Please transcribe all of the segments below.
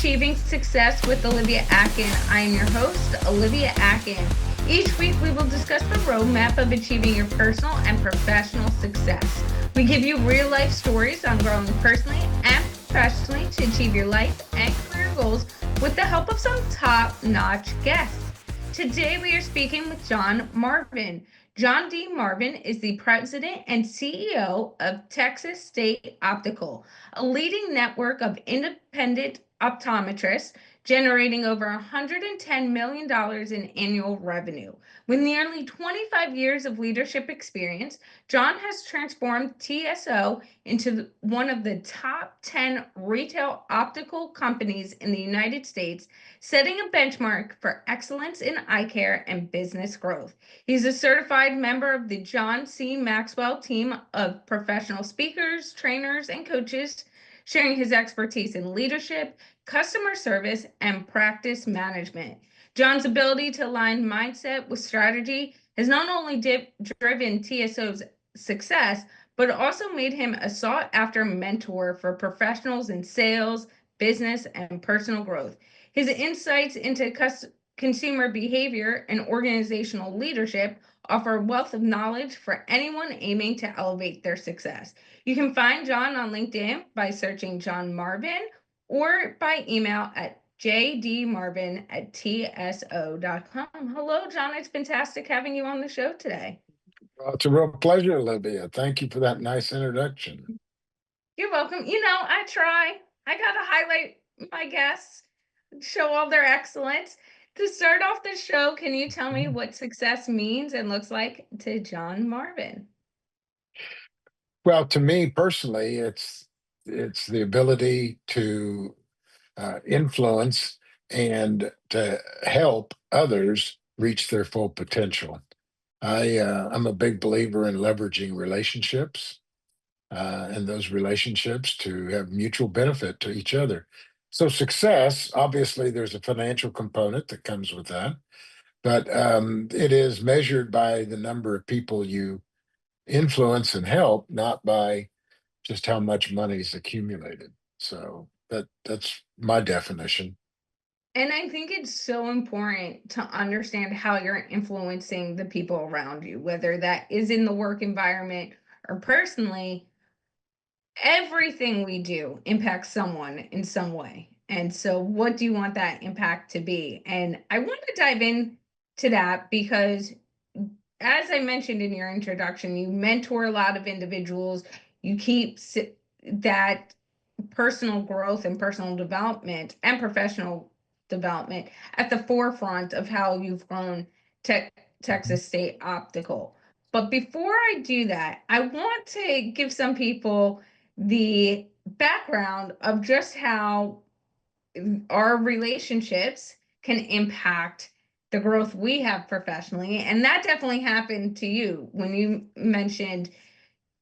Achieving Success with Olivia Akin. I am your host, Olivia Akin. Each week, we will discuss the roadmap of achieving your personal and professional success. We give you real life stories on growing personally and professionally to achieve your life and career goals with the help of some top notch guests. Today, we are speaking with John Marvin. John D. Marvin is the president and CEO of Texas State Optical, a leading network of independent optometrists generating over $110 million in annual revenue. With nearly 25 years of leadership experience, John has transformed TSO into one of the top 10 retail optical companies in the United States, setting a benchmark for excellence in eye care and business growth. He's a certified member of the John C. Maxwell team of professional speakers, trainers, and coaches, sharing his expertise in leadership, customer service, and practice management. John's ability to align mindset with strategy has not only driven TSO's success, but also made him a sought-after mentor for professionals in sales, business, and personal growth. His insights into consumer behavior and organizational leadership offer a wealth of knowledge for anyone aiming to elevate their success. You can find John on LinkedIn by searching John Marvin or by email at jdmarvin@tso.com. Hello, John. It's fantastic having you on the show today. Well, it's a real pleasure, Olivia. Thank you for that nice introduction. You're welcome. I try. I got to highlight my guests, show all their excellence. To start off the show, can you tell me what success means and looks like to John Marvin? Well, to me personally, it's the ability to influence and to help others reach their full potential. I'm a big believer in leveraging relationships and those relationships to have mutual benefit to each other. So success, obviously, there's a financial component that comes with that, but it is measured by the number of people you influence and help, not by just how much money is accumulated. So that's my definition. And I think it's so important to understand how you're influencing the people around you, whether that is in the work environment or personally. Everything we do impacts someone in some way. And so, what do you want that impact to be? And I want to dive in to that because, as I mentioned in your introduction, you mentor a lot of individuals. You keep that personal growth and personal development and professional development at the forefront of how you've grown Mhm. Texas State Optical. But before I do that, I want to give some people the background of just how our relationships can impact the growth we have professionally. And that definitely happened to you when you mentioned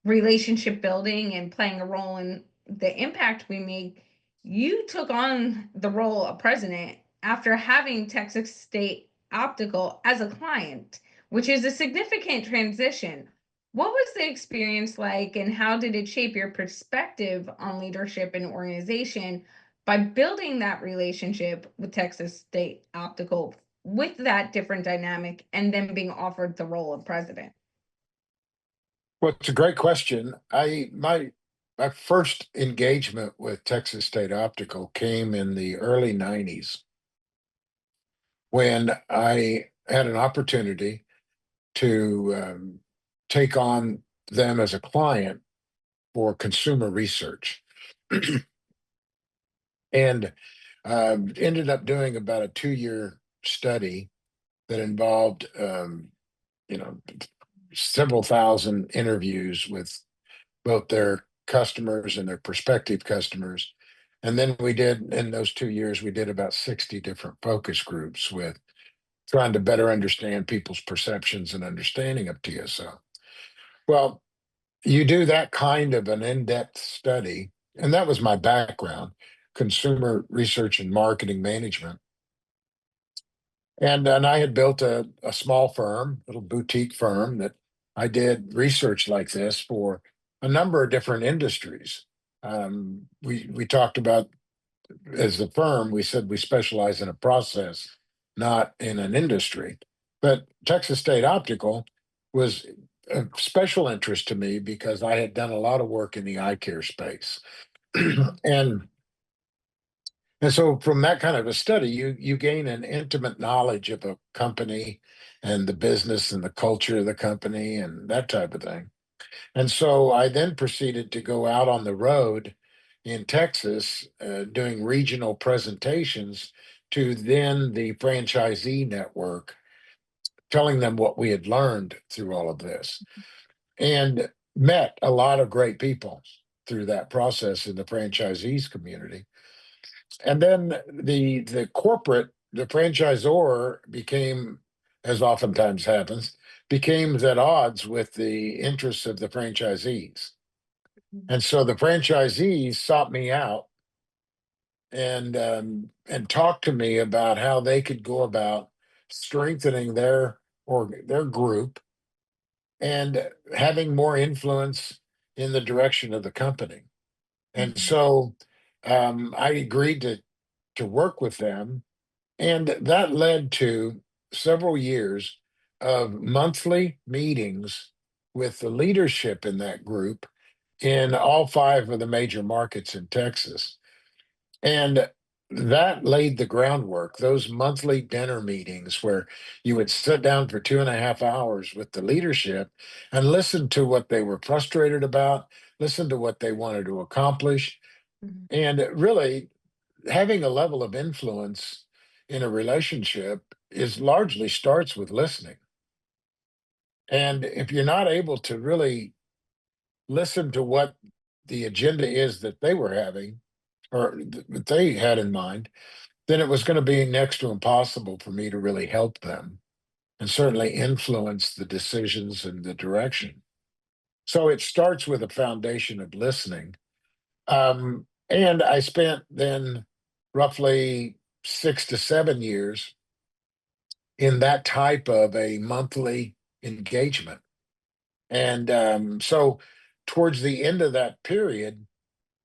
relationship building and playing a role in the impact we make. You took on the role of president after having Texas State Optical as a client, which is a significant transition. What was the experience like, and how did it shape your perspective on leadership and organization by building that relationship with Texas State Optical with that different dynamic and then being offered the role of president? Well, it's a great question. My first engagement with Texas State Optical came in the early '90s when I had an opportunity to take on them as a client for consumer research, and ended up doing about a 2-year study that involved you know several thousand interviews with both their customers and their prospective customers. And then we did, in those 2 years, we did about 60 different focus groups with trying to better understand people's perceptions and understanding of TSO. Well, you do that kind of an in-depth study, and that was my background, consumer research and marketing management. And I had built a small firm, little boutique firm that I did research like this for a number of different industries. We talked about as the firm, we said we specialize in a process, not in an industry. But Texas State Optical was a special interest to me because I had done a lot of work in the eye care space. Mhm. and and so from that kind of a study, you gain an intimate knowledge of a company and the business and the culture of the company and that type of thing. And so I then proceeded to go out on the road in Texas, doing regional presentations to then the franchisee network, telling them what we had learned through all of this, and met a lot of great people through that process in the franchisees community. And then the franchisor became, as oftentimes happens, became at odds with the interests of the franchisees. And so the franchisees sought me out and talked to me about how they could go about strengthening their group and having more influence in the direction of the company. And Mhm. so I agreed to work with them, and that led to several years of monthly meetings with the leadership in that group in all five of the major markets in Texas. And that laid the groundwork, those monthly dinner meetings where you would sit down for 2.5 hours with the leadership and listen to what they were frustrated about, listen to what they wanted to accomplish, Mhm. and really having a level of influence in a relationship is largely starts with listening. And if you're not able to really listen to what the agenda is that they were having or that they had in mind, then it was going to be next to impossible for me to really help them and certainly influence the decisions and the direction. So it starts with a foundation of listening. And I spent then roughly 6 to 7 years in that type of a monthly engagement. And so towards the end of that period,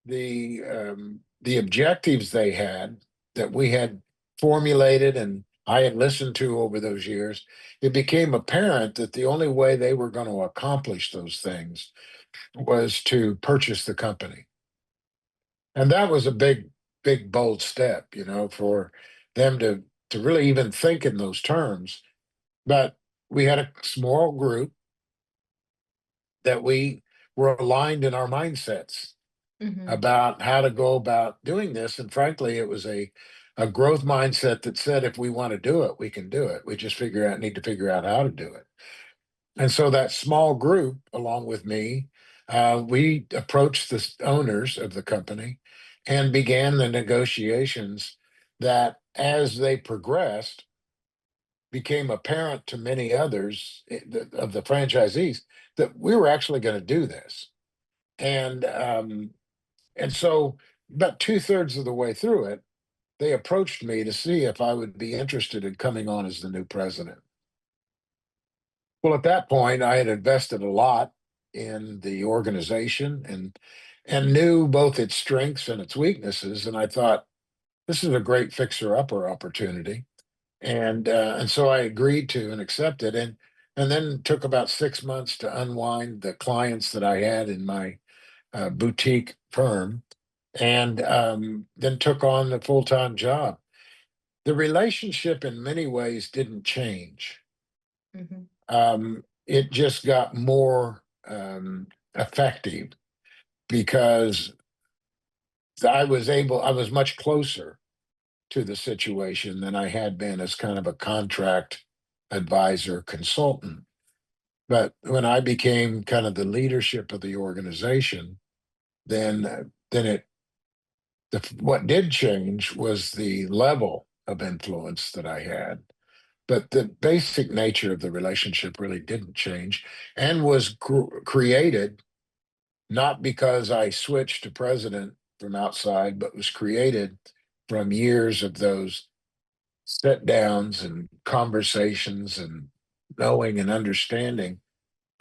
the objectives they had that we had formulated and I had listened to over those years, it became apparent that the only way they were going to accomplish those things was to purchase the company. And that was a big, bold step, for them to really even think in those terms. But we had a small group that we were aligned in our mindsets Mhm. about how to go about doing this. And frankly, it was a growth mindset that said if we want to do it, we can do it. We just need to figure out how to do it. And so that small group, along with me, we approached the owners of the company and began the negotiations that, as they progressed, became apparent to many others of the franchisees that we were actually going to do this. And and so, about 2/3 of the way through it, they approached me to see if I would be interested in coming on as the new president. Well, at that point, I had invested a lot in the organization and knew both its strengths and its weaknesses. And I thought this is a great fixer-upper opportunity. And so I agreed to and accepted, and then took about 6 months to unwind the clients that I had in my boutique firm, and then took on the full-time job. The relationship in many ways didn't change. Mhm. It just got more effective because I was much closer to the situation than I had been as kind of a contract advisor consultant. But when I became kind of the leadership of the organization, then what did change was the level of influence that I had. But the basic nature of the relationship really didn't change and was created not because I switched to president from outside, but was created from years of those sit downs and conversations and knowing and understanding.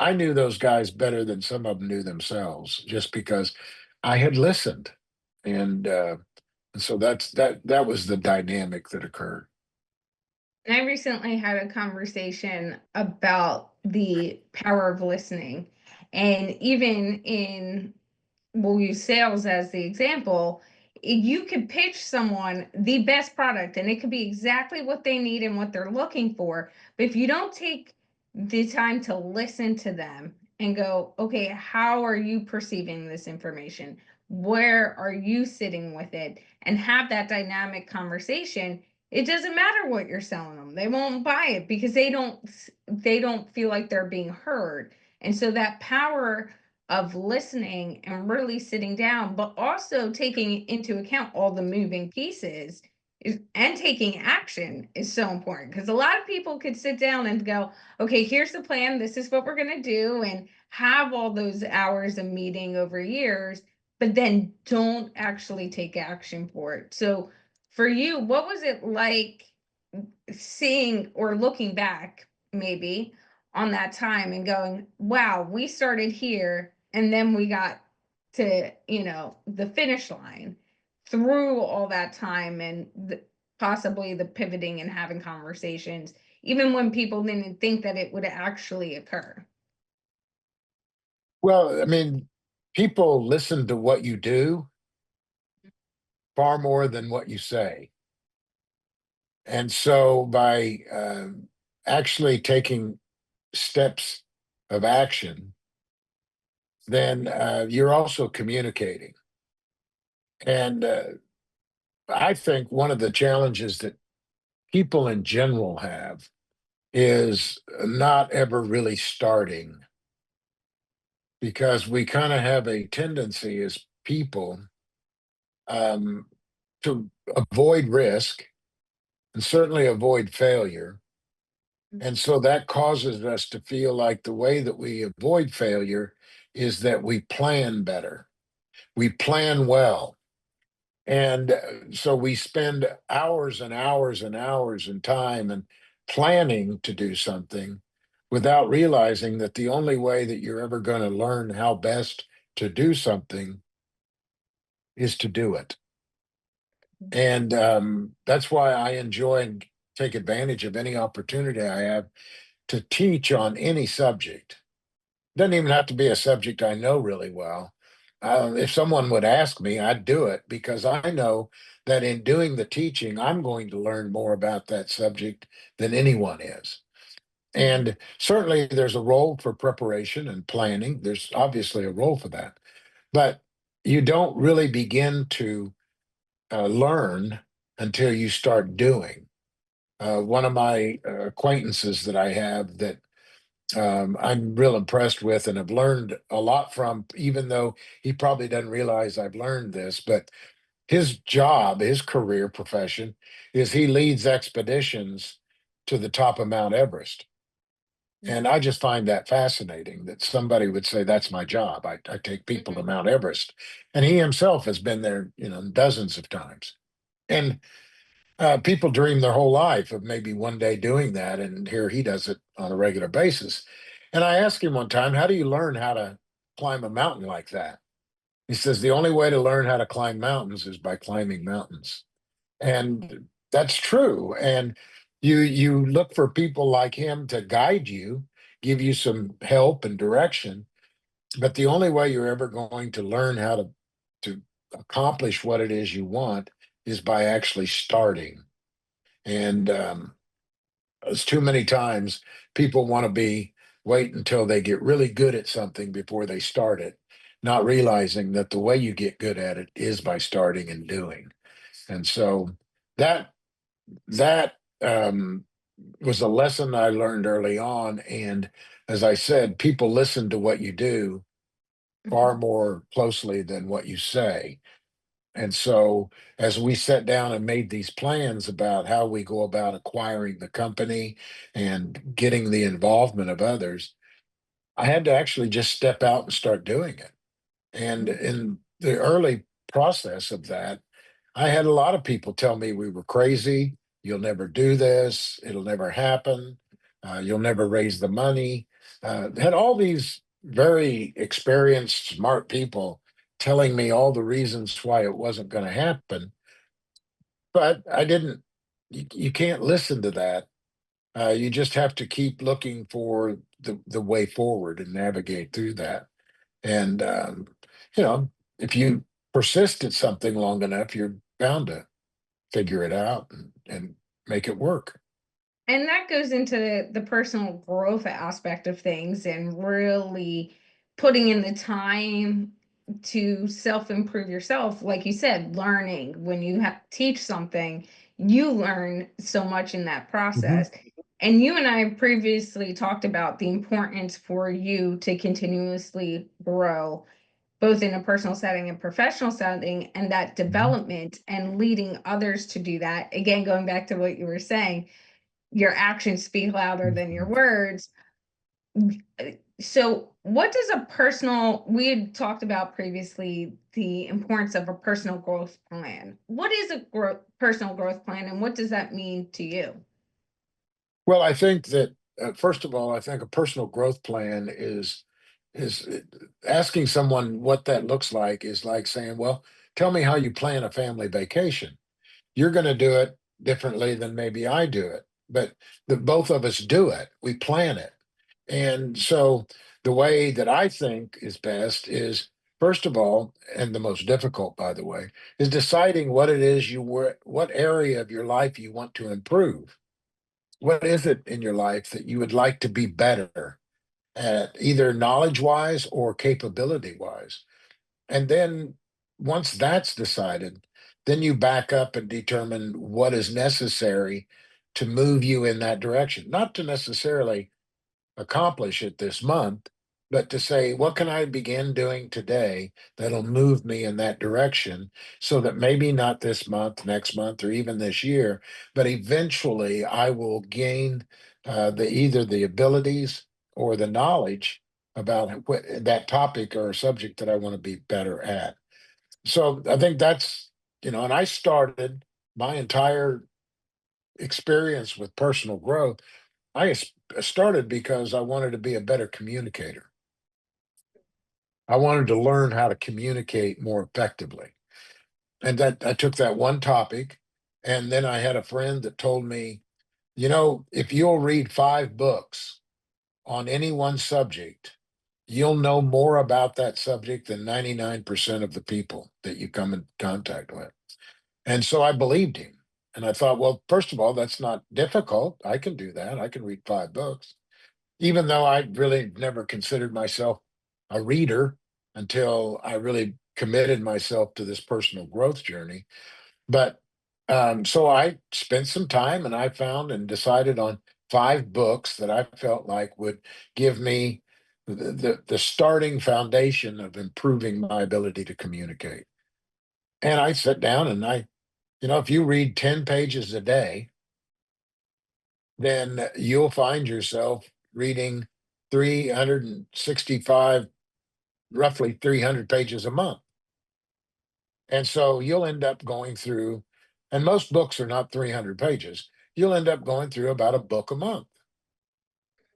I knew those guys better than some of them knew themselves just because I had listened. And And so that was the dynamic that occurred. And I recently had a conversation about the power of listening. And even in, we'll use sales as the example, you could pitch someone the best product and it could be exactly what they need and what they're looking for. But if you don't take the time to listen to them and go, okay, how are you perceiving this information? Where are you sitting with it? And have that dynamic conversation, it doesn't matter what you're selling them. They won't buy it because they don't feel like they're being heard. And so that power of listening and really sitting down, but also taking into account all the moving pieces and taking action is so important, because a lot of people could sit down and go, okay, here's the plan, this is what we're going to do, and have all those hours of meeting over years, but then don't actually take action for it. So for you, what was it like seeing or looking back maybe on that time and going, wow, we started here and then we got to, the finish line through all that time, and possibly the pivoting and having conversations, even when people didn't think that it would actually occur. Well, I mean, people listen to what you do far more than what you say. And so by actually taking steps of action, then you're also communicating. And I think one of the challenges that people in general have is not ever really starting, because we kind of have a tendency as people um, to avoid risk and certainly avoid failure. And so that causes us to feel like the way that we avoid failure is that we plan better, we plan well. And so we spend hours and hours and hours and time and planning to do something without realizing that the only way that you're ever going to learn how best to do something is to do it. And that's why I enjoy and take advantage of any opportunity I have to teach on any subject. Doesn't even have to be a subject I know really well. If someone would ask me, I'd do it, because I know that in doing the teaching, I'm going to learn more about that subject than anyone is. Mhm. And certainly there's a role for preparation and planning. There's obviously a role for that. But you don't really begin to learn until you start doing. One of my acquaintances that I have that I'm real impressed with and have learned a lot from, even though he probably doesn't realize I've learned this, but his job, his career profession is he leads expeditions to the top of Mount Everest. And I just find that fascinating that somebody would say, that's my job. I take people to Mhm. Mount Everest. And he himself has been there, dozens of times. And people dream their whole life of maybe one day doing that, and here he does it on a regular basis. And I asked him one time, "How do you learn how to climb a mountain like that?" He says, "The only way to learn how to climb mountains is by climbing mountains." And that's true. And you look for people like him to guide you, give you some help and direction. But the only way you're ever going to learn how to accomplish what it is you want is by actually starting. And it's too many times people want to wait until they get really good at something before they start it, not realizing that the way you get good at it is by starting and doing. And so that that was a lesson I learned early on. And as I said, people listen to what you do far Mhm. more closely than what you say. And so, as we sat down and made these plans about how we go about acquiring the company and getting the involvement of others, I had to actually just step out and start doing it. And Mhm. in the early process of that, I had a lot of people tell me we were crazy. You'll never do this. It'll never happen. You'll never raise the money. Had all these very experienced, smart people telling me all the reasons why it wasn't going to happen. but I didn't. You can't listen to that. You just have to keep looking for the way forward and navigate through that. And you know, if you persist at something long enough, you're bound to figure it out and make it work. And that goes into the personal growth aspect of things and really putting in the time to self improve yourself. Like you said, learning when you teach something, you learn so much in that Mhm. process. And you and I previously talked about the importance for you to continuously grow, both in a personal setting and professional setting, and that Mhm. development and leading others to do that. Again, going back to what you were saying, your actions speak louder than your Mhm. words. So, what does a personal, we had talked about previously the importance of a personal growth plan. What is a personal growth plan and what does that mean to you? Well, I think that first of all, I think a personal growth plan is asking someone what that looks like is like saying, "Well, tell me how you plan a family vacation." You're going to do it differently than maybe I do it, but the both of us do it. We plan it, and so the way that I think is best is first of all, and the most difficult, by the way, is deciding what it is what area of your life you want to improve. What is it in your life that you would like to be better at, either knowledge wise or capability wise? And then once that's decided, then you back up and determine what is necessary to move you in that direction. Not to necessarily accomplish it this month, but to say, what can I begin doing today that'll move me in that direction so that maybe not this month, next month, or even this year, but eventually I will gain the either the abilities or the knowledge about that topic or subject that I want to be better at. So I think that's, and I started my entire experience with personal growth. Started because I wanted to be a better communicator. I wanted to learn how to communicate more effectively. And that I took that one topic, and then I had a friend that told me, if you'll read 5 books on any one subject, you'll know more about that subject than 99% of the people that you come in contact with. And so I believed him. And I thought, well, first of all, that's not difficult. I can do that. I can read 5 books, even though I really never considered myself a reader until I really committed myself to this personal growth journey. But so I spent some time and I found and decided on 5 books that I felt like would give me the starting foundation of improving my ability to communicate. And I sat down and if you read 10 pages a day, then you'll find yourself reading 365, roughly 300 pages a month. And so you'll end up going through, and most books are not 300 pages. You'll end up going through about a book a month.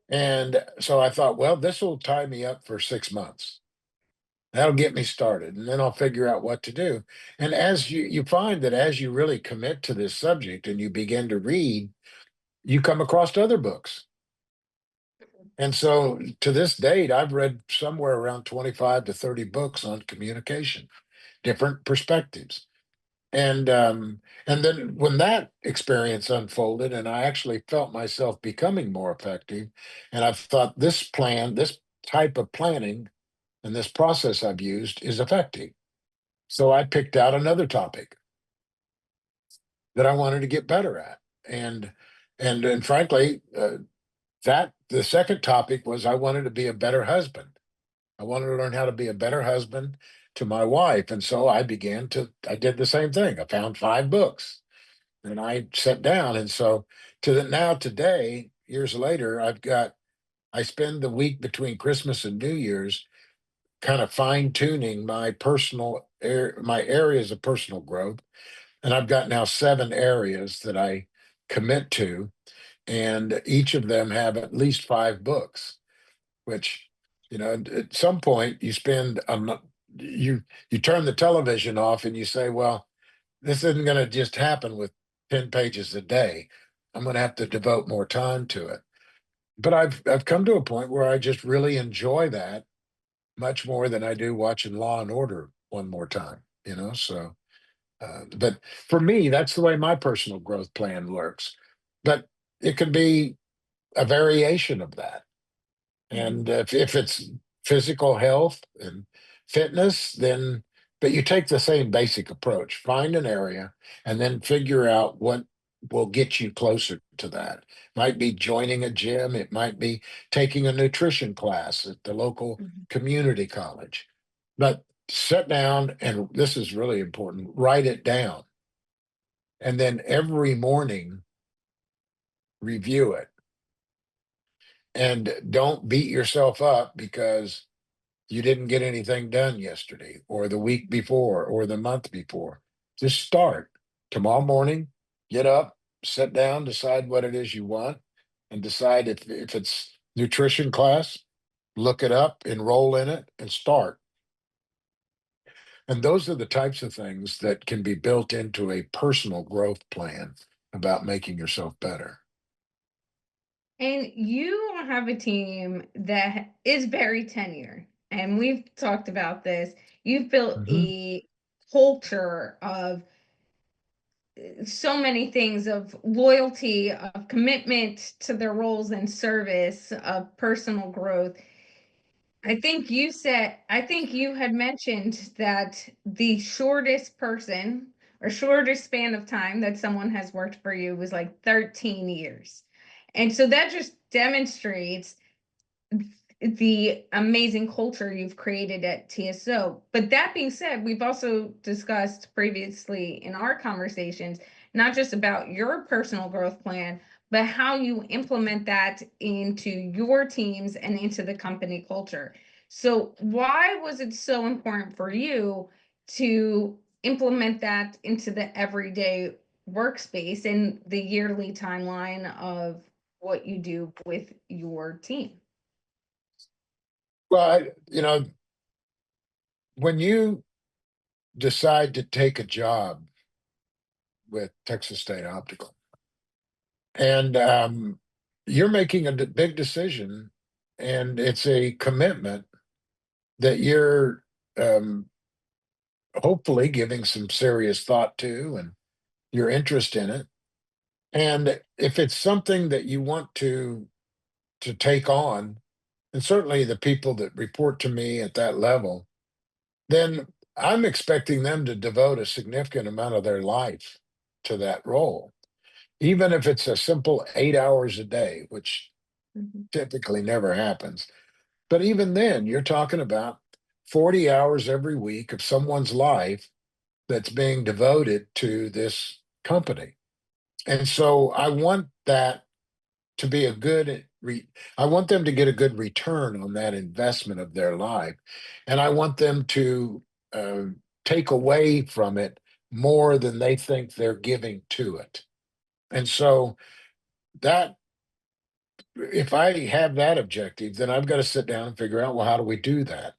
And so I thought, well, this will tie me up for 6 months. That'll get me started, and then I'll figure out what to do. And as you find that as you really commit to this subject and you begin to read, you come across other books. And so to this date, I've read somewhere around 25 to 30 books on communication, different perspectives. And then when that experience unfolded and I actually felt myself becoming more effective, and I thought this type of planning and this process I've used is effective. So I picked out another topic that I wanted to get better at. And frankly, that the second topic was I wanted to be a better husband. I wanted to learn how to be a better husband to my wife. And so I did the same thing. I found 5 books and I sat down. And so now today, years later, I spend the week between Christmas and New Year's kind of fine tuning my areas of personal growth. And I've got now 7 areas that I commit to, and each of them have at least 5 books, which, at some point you spend you you turn the television off and you say, well, this isn't going to just happen with 10 pages a day. I'm going to have to devote more time to it. But I've come to a point where I just really enjoy that much more than I do watching Law and Order one more time, you know? So, but for me, that's the way my personal growth plan works. But it could be a variation of that. Mhm. And if it's physical health and fitness, then, but you take the same basic approach, find an area and then figure out what will get you closer to that. Might be joining a gym, it might be taking a nutrition class at the local Mhm. community college. But sit down, and this is really important, write it down. And then every morning, review it. And don't beat yourself up because you didn't get anything done yesterday or the week before or the month before. Just start tomorrow morning, get up, sit down, decide what it is you want, and decide if it's nutrition class, look it up, enroll in it, and start. And those are the types of things that can be built into a personal growth plan about making yourself better. And you have a team that is very tenure. And we've talked about this. You've built Mhm. a culture of so many things, of loyalty, of commitment to their roles and service, of personal growth. I think you had mentioned that the shortest person or shortest span of time that someone has worked for you was like 13 years. And so that just demonstrates the amazing culture you've created at TSO. But that being said, we've also discussed previously in our conversations, not just about your personal growth plan, but how you implement that into your teams and into the company culture. So, why was it so important for you to implement that into the everyday workspace and the yearly timeline of what you do with your team? Well, when you decide to take a job with Texas State Optical, and you're making a big decision, and it's a commitment that you're um, hopefully giving some serious thought to, and your interest in it. And if it's something that you want to take on, and certainly the people that report to me at that level, then I'm expecting them to devote a significant amount of their life to that role, even if it's a simple 8 hours a day, which Mhm. typically never happens. But even then, you're talking about 40 hours every week of someone's life that's being devoted to this company. And so I want that to be a good I want them to get a good return on that investment of their life. And I want them to uh, take away from it more than they think they're giving to it. And so that if I have that objective, then I've got to sit down and figure out, well, how do we do that?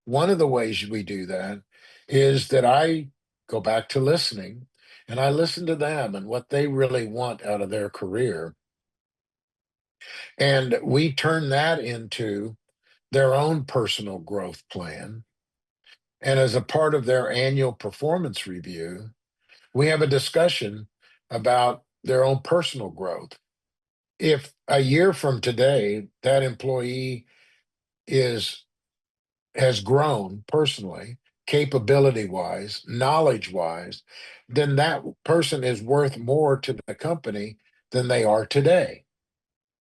One of the ways we do that is that I go back to listening, and I listen to them and what they really want out of their career. And we turn that into their own personal growth plan. And as a part of their annual performance review, we have a discussion about their own personal growth. If a year from today, that employee is has grown personally, capability wise, knowledge wise, then that person is worth more to the company than they are today.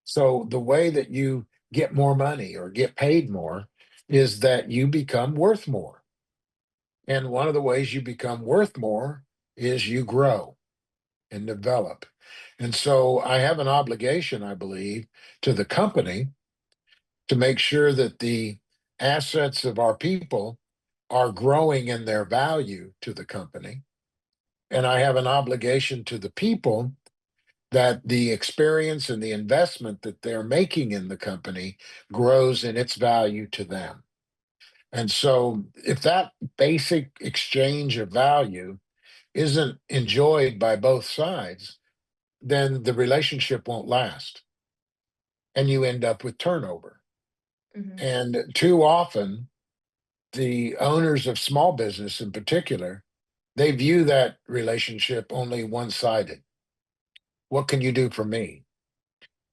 So the way that you get more money or get paid more is that you become worth more. And one of the ways you become worth more is you grow and develop. And so I have an obligation, I believe, to the company to make sure that the assets of our people are growing in their value to the company. And I have an obligation to the people that the experience and the investment that they're making in the company grows in its value to them. And so, if that basic exchange of value isn't enjoyed by both sides, then the relationship won't last and you end up with turnover. Mhm. And too often, the owners of small business in particular, they view that relationship only one sided. What can you do for me?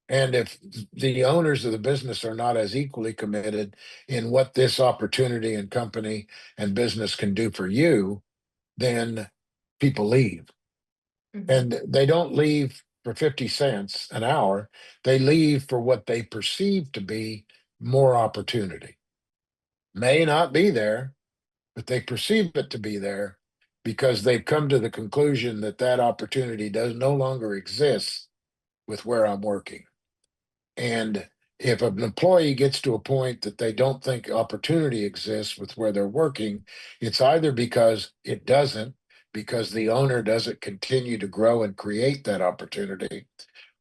And if the owners of the business are not as equally committed in what this opportunity and company and business can do for you, then people leave. Mhm. And they don't leave for 50 cents an hour. They leave for what they perceive to be more opportunity. May not be there, but they perceive it to be there because they've come to the conclusion that that opportunity does no longer exist with where I'm working. And if an employee gets to a point that they don't think opportunity exists with where they're working, it's either because it doesn't, because the owner doesn't continue to grow and create that opportunity,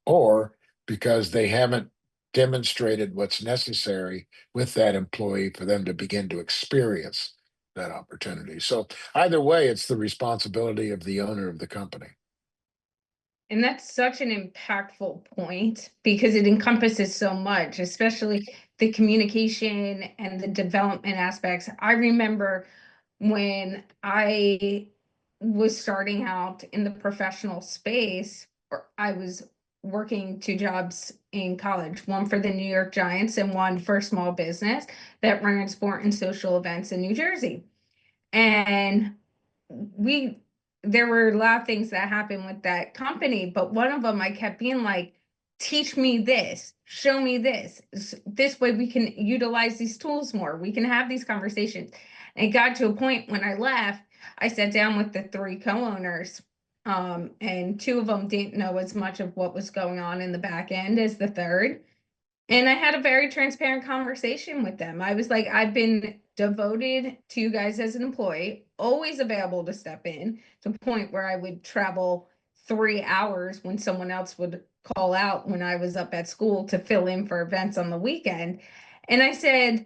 or because they haven't demonstrated what's necessary with that employee for them to begin to experience that opportunity. So either way, it's the responsibility of the owner of the company. And that's such an impactful point because it encompasses so much, especially the communication and the development aspects. I remember when I was starting out in the professional space, or I was working two jobs in college, one for the New York Giants and one for a small business that ran sport and social events in New Jersey. And we there were a lot of things that happened with that company, but one of them I kept being like, teach me this, show me this. This way we can utilize these tools more. We can have these conversations. And it got to a point when I left, I sat down with the three co-owners. And two of them didn't know as much of what was going on in the back end as the third. And I had a very transparent conversation with them. I was like, I've been devoted to you guys as an employee, always available to step in, to the point where I would travel 3 hours when someone else would call out when I was up at school to fill in for events on the weekend. And I said,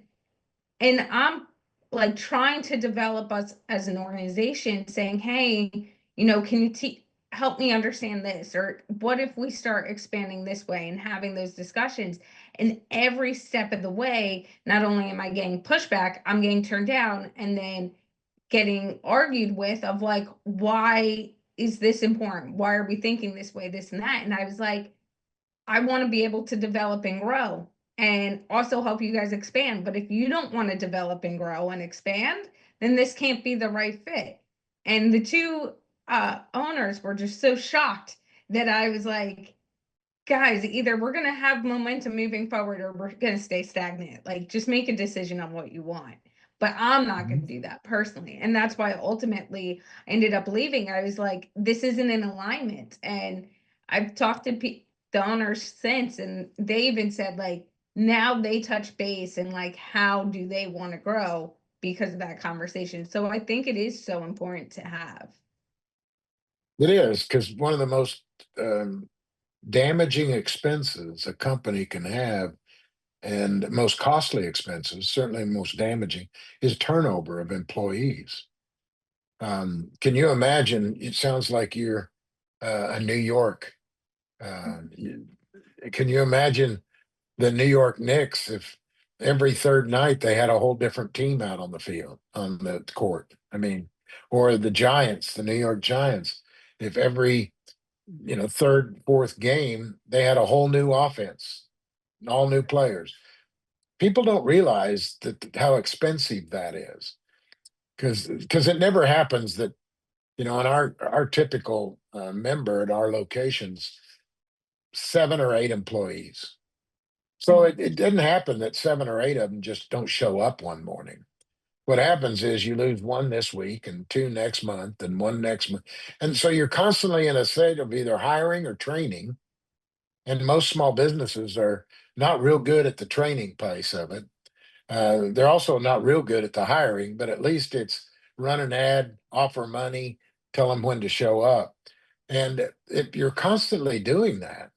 and I'm like trying to develop us as an organization, saying, hey, can you help me understand this? Or what if we start expanding this way and having those discussions? And every step of the way, not only am I getting pushback, I'm getting turned down and then getting argued with of like, why is this important? Why are we thinking this way, this and that? And I was like, I want to be able to develop and grow and also help you guys expand. But if you don't want to develop and grow and expand, then this can't be the right fit. And the two owners were just so shocked that I was like, guys, either we're going to have momentum moving forward or we're going to stay stagnant. Like, just make a decision on what you want. But I'm not going to Mhm. do that personally. And that's why ultimately I ended up leaving. I was like, this isn't in alignment. And I've talked to the owners since, and they even said, like, now they touch base and, like, how do they want to grow because of that conversation. So I think it is so important to have. It is because one of the most um, damaging expenses a company can have, and most costly expenses, certainly most damaging, is turnover of employees. Can you imagine? It sounds like you're a New York. Can you imagine the New York Knicks if every third night they had a whole different team out on the field, on the court? I mean, or the Giants, the New York Giants, if every third, fourth game they had a whole new offense, all new players. People don't realize that how expensive that is because it never happens that in our typical member at our locations, 7 or 8 employees. So Mhm. it didn't happen that 7 or 8 of them just don't show up one morning. What happens is you lose one this week and two next month and one next month. And so you're constantly in a state of either hiring or training. And most small businesses are not real good at the training piece of it. They're also not real good at the hiring, but at least it's run an ad, offer money, tell them when to show up. And if you're constantly doing that,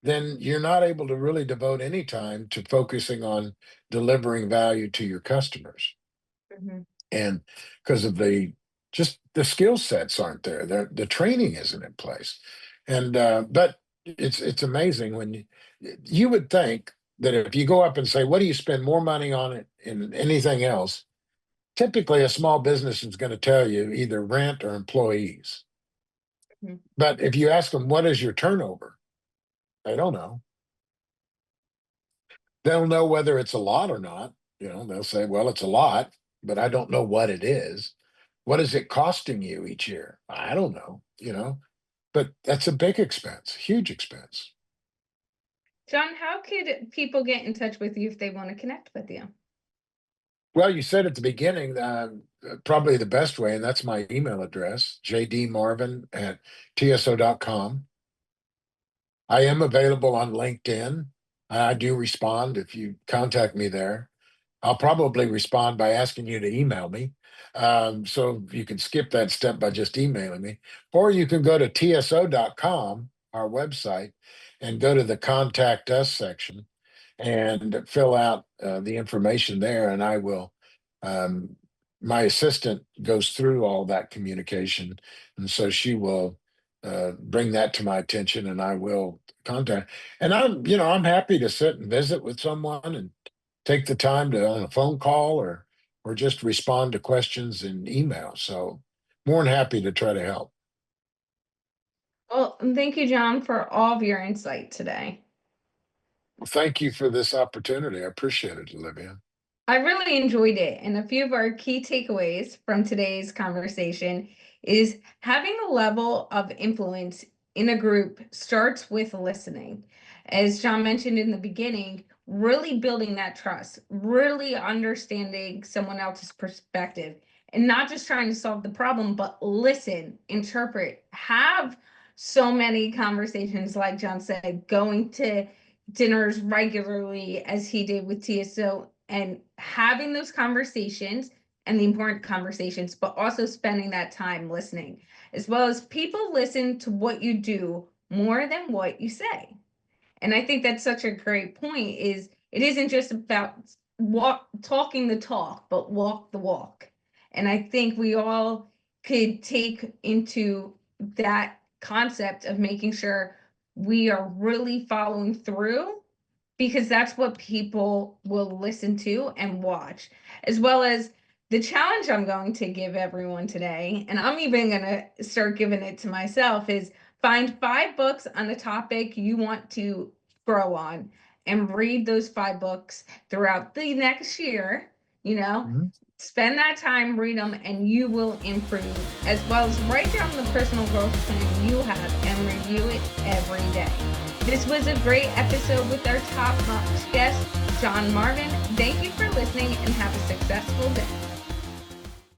then you're not able to really devote any time to focusing on delivering value to your customers. Mhm. And because of the Just the skill sets aren't there. The training isn't in place. And but it's amazing when you would think that if you go up and say, what do you spend more money on it in anything else? Typically a small business is going to tell you either rent or employees. Mhm. But if you ask them, what is your turnover? They don't know. They'll know whether it's a lot or not. They'll say, well, it's a lot, but I don't know what it is. What is it costing you each year? I don't know. But that's a big expense, huge expense. John, how could people get in touch with you if they want to connect with you? Well, you said at the beginning, probably the best way, and that's my email address, jdmarvin@tso.com. I am available on LinkedIn. I do respond if you contact me there. I'll probably respond by asking you to email me. So you can skip that step by just emailing me, or you can go to tso.com, our website, and go to the contact us section and fill out the information there. And I will, um, my assistant goes through all that communication. And so she will bring that to my attention and I will contact. And I'm happy to sit and visit with someone and take the time to on a phone call or just respond to questions in email. So more than happy to try to help. Well, thank you, John, for all of your insight today. Well, thank you for this opportunity. I appreciate it, Olivia. I really enjoyed it. And a few of our key takeaways from today's conversation is having a level of influence in a group starts with listening. As John mentioned in the beginning, really building that trust, really understanding someone else's perspective, and not just trying to solve the problem, but listen, interpret, have so many conversations, like John said, going to dinners regularly as he did with TSO and having those conversations and the important conversations, but also spending that time listening, as well as people listen to what you do more than what you say. And I think that's such a great point is it isn't just about talking the talk, but walk the walk. And I think we all could take into that concept of making sure we are really following through because that's what people will listen to and watch, as well as the challenge I'm going to give everyone today. And I'm even going to start giving it to myself is find 5 books on a topic you want to grow on and read those 5 books throughout the next year, you know, Mhm. spend that time, read them, and you will improve, as well as write down the personal growth plan you have and review it every day. This was a great episode with our top notch guest, John Marvin. Thank you for listening and have a successful day.